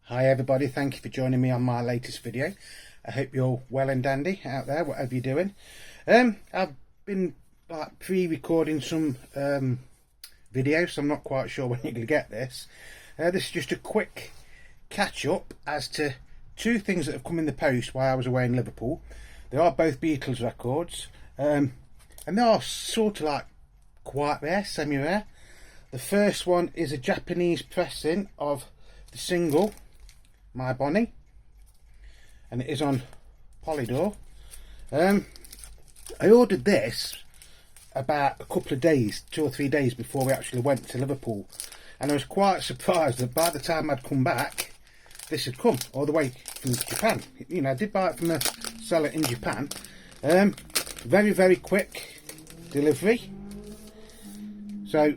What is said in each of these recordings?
Hi everybody, thank you for joining me on my latest video. I hope you're well and dandy out there, whatever you're doing. I've been pre-recording some videos, so I'm not quite sure when you're going to get this. This is just a quick catch up as to two things that have come in the post while I was away in Liverpool. They are both Beatles records, and they are sort of like quite rare, semi-rare. The first one is a Japanese pressing of the single My Bonnie, and it is on Polydor. I ordered this about a couple of days, 2 or 3 days before we actually went to Liverpool, and I was quite surprised that by the time I'd come back this had come all the way from Japan. You know, I did buy it from a seller in Japan. Very, very quick delivery. So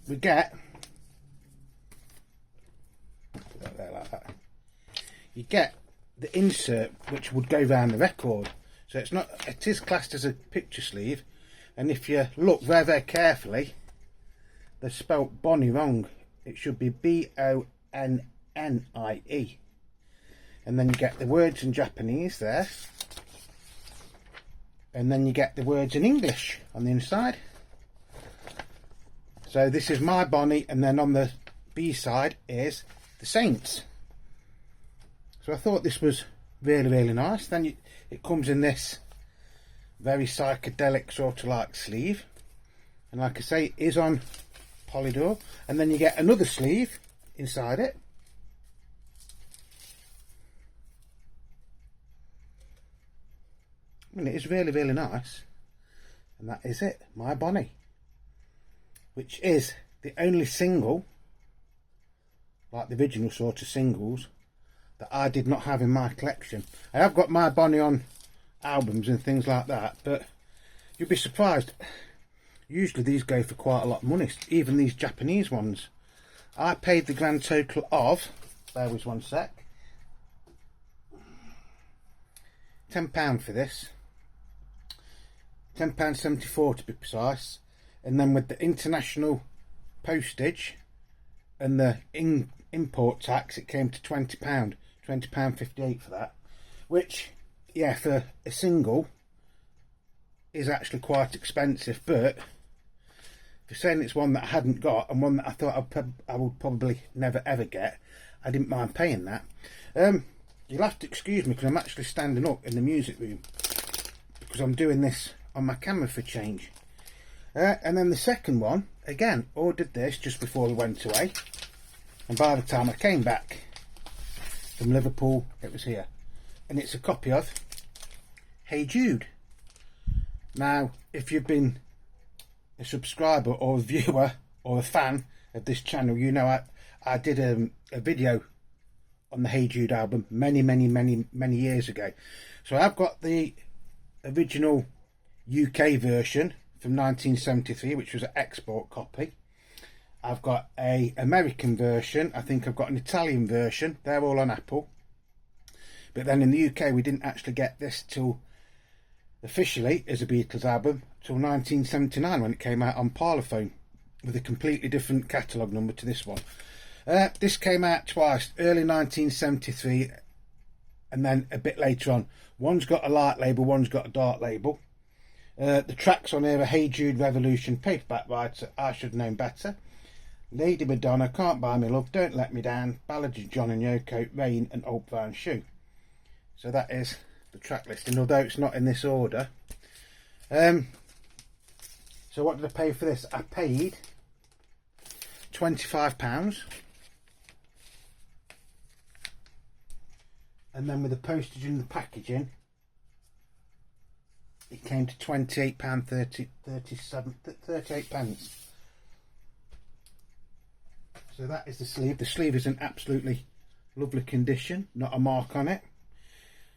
we get there like that. You get the insert which would go around the record, so it is classed as a picture sleeve, and if you look very, very carefully, they've spelt Bonnie wrong. It should be Bonnie, and then you get the words in Japanese there, and then you get the words in English on the inside. So this is My Bonnie, and then on the B side is The Saints. So I thought this was really, really nice. Then it comes in this very psychedelic sort of like sleeve, and like I say, it is on Polydor. And then you get another sleeve inside it. I mean, it is really, really nice. And that is it, My Bonnie, which is the only single, like the original sort of singles, that I did not have in my collection. I have got My Bonnie on albums and things like that, but you'll be surprised. Usually these go for quite a lot of money, even these Japanese ones. I paid the grand total of, bear with 1 sec, £10 for this. £10.74 to be precise. And then with the international postage and the import tax, it came to £20, £20.58 for that, which, yeah, for a single is actually quite expensive. But for saying it's one that I hadn't got and one that I thought I would probably never ever get, I didn't mind paying that. You'll have to excuse me because I'm actually standing up in the music room because I'm doing this on my camera for change. And then the second one, again, ordered this just before we went away, and by the time I came back from Liverpool it was here, and it's a copy of Hey Jude. Now, if you've been a subscriber or a viewer or a fan of this channel, you know I did a video on the Hey Jude album many years ago. So I've got the original UK version from 1973, which was an export copy. I've got a American version. I think I've got an Italian version. They're all on Apple. But then in the UK we didn't actually get this till officially as a Beatles album till 1979 when it came out on Parlophone with a completely different catalogue number to this one. This came out twice, early 1973 and then a bit later on. One's got a light label, one's got a dark label. The tracks on here are Hey Jude, Revolution, Paperback Writer, I Should Have Known Better, Lady Madonna, Can't Buy Me Love, Don't Let Me Down, Ballad of John and Yoko, Rain and Old Brown Shoe. So that is the track listing, although it's not in this order. So what did I pay for this? I paid £25, and then with the postage and the packaging it came to £28.38. So that is the sleeve. The sleeve is in absolutely lovely condition, not a mark on it.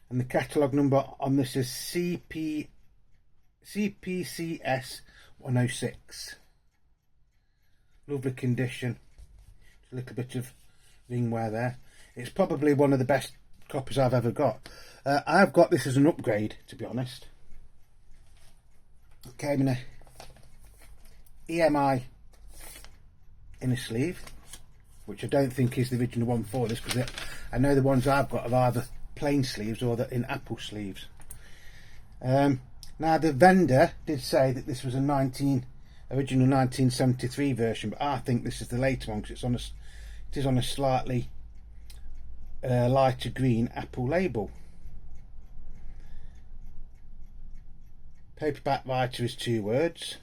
And the catalogue number on this is CPCS 106. Lovely condition. Just a little bit of ring wear there. It's probably one of the best copies I've ever got. I've got this as an upgrade, to be honest. It came in a EMI in a sleeve. which I don't think is the original one for this, because I know the ones I've got are either plain sleeves or they're in apple sleeves. Now the vendor did say that this was a original 1973 version, but I think this is the later one, because it is on a slightly lighter green apple label. Paperback writer is 2 words.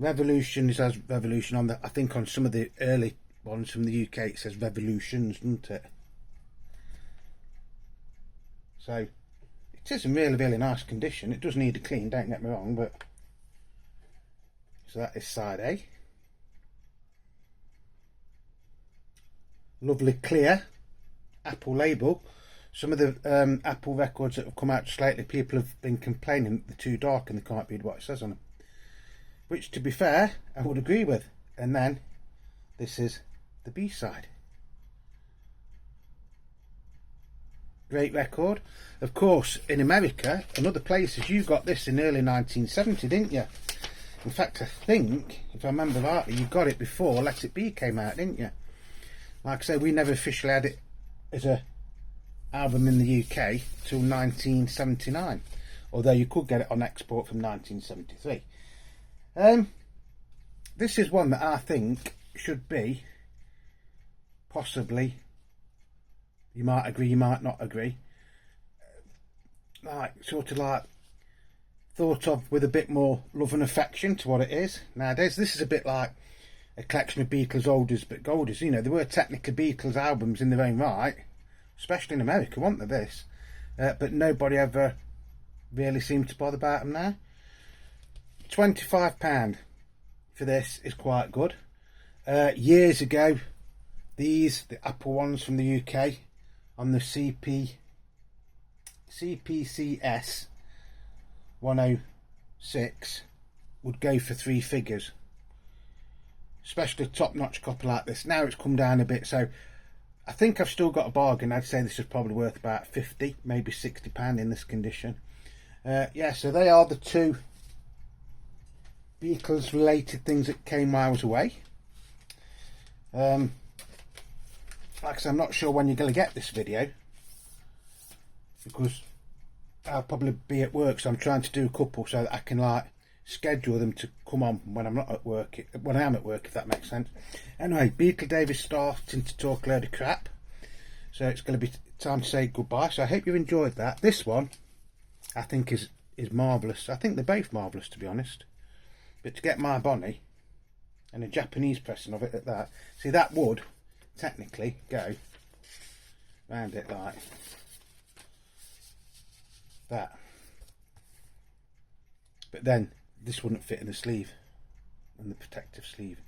Revolution is as Revolution on I think on some of the early ones from the UK it says Revolutions, doesn't it? So it is in really nice condition. It does need a clean, don't get me wrong, but so that is side A. Lovely clear apple label. Some of the Apple records that have come out just lately, people have been complaining that they're too dark and they can't read what it says on them, which, to be fair, I would agree with. And then this is the B side. Great record. Of course, in America and other places, you got this in early 1970, didn't you? In fact, I think, if I remember rightly, you got it before Let It Be came out, didn't you? Like I say, we never officially had it as a album in the UK till 1979, although you could get it on export from 1973. This is one that I think should be possibly, you might agree, you might not agree, like sort of like thought of with a bit more love and affection to what it is nowadays. This is a bit like a collection of Beatles oldies but goldies. You know, there were technically Beatles albums in their own right, especially in America, weren't there, this? But nobody ever really seemed to bother about them now. £25 for this is quite good. Years ago, the Apple ones from the UK on the CPCS 106 would go for 3 figures. Especially a top-notch copy like this. Now it's come down a bit, so I think I've still got a bargain. I'd say this is probably worth about 50, maybe £60 in this condition. Yeah, so they are the 2 Beatles related things that came while I was away. Like I said, I'm not sure when you're going to get this video, because I'll probably be at work, so I'm trying to do a couple so that I can like schedule them to come on when I'm not at work, when I am at work, if that makes sense. Anyway, Beatle Davis starting to talk a load of crap, so it's going to be time to say goodbye. So I hope you've enjoyed that. This one I think is marvellous. I think they're both marvellous, to be honest, but to get my Bonnie and a Japanese pressing of it at that, see, that would technically go round it like that, but then this wouldn't fit in the sleeve, in the protective sleeve.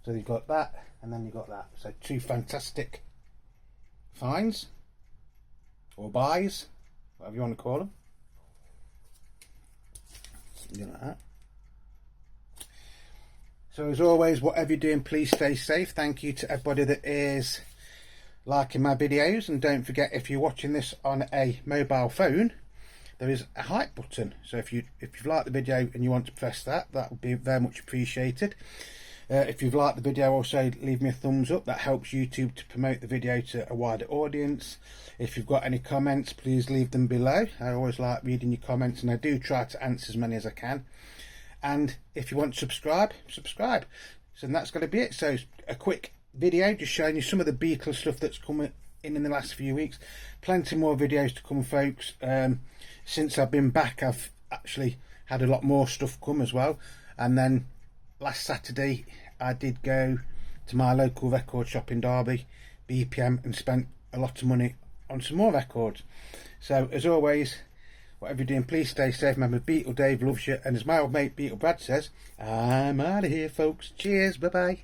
So you've got that and then you've got that. So 2 fantastic finds or buys, whatever you want to call them. Something like that. So as always, whatever you're doing, please stay safe. Thank you to everybody that is liking my videos, and don't forget, if you're watching this on a mobile phone, there is a hype button. So if you've liked the video and you want to press that, that would be very much appreciated. If you've liked the video, also leave me a thumbs up. That helps YouTube to promote the video to a wider audience. If you've got any comments, please leave them below. I always like reading your comments, and I do try to answer as many as I can. And if you want to subscribe. So that's going to be it. So a quick video just showing you some of the Beatles stuff that's coming in the last few weeks. Plenty more videos to come, folks. Since I've been back, I've actually had a lot more stuff come as well. And then last Saturday I did go to my local record shop in Derby, BPM, and spent a lot of money on some more records. So as always, whatever you're doing, please stay safe. Remember, Beatle Dave loves you, and as my old mate Beatle Brad says, I'm out of here, folks. Cheers, bye bye.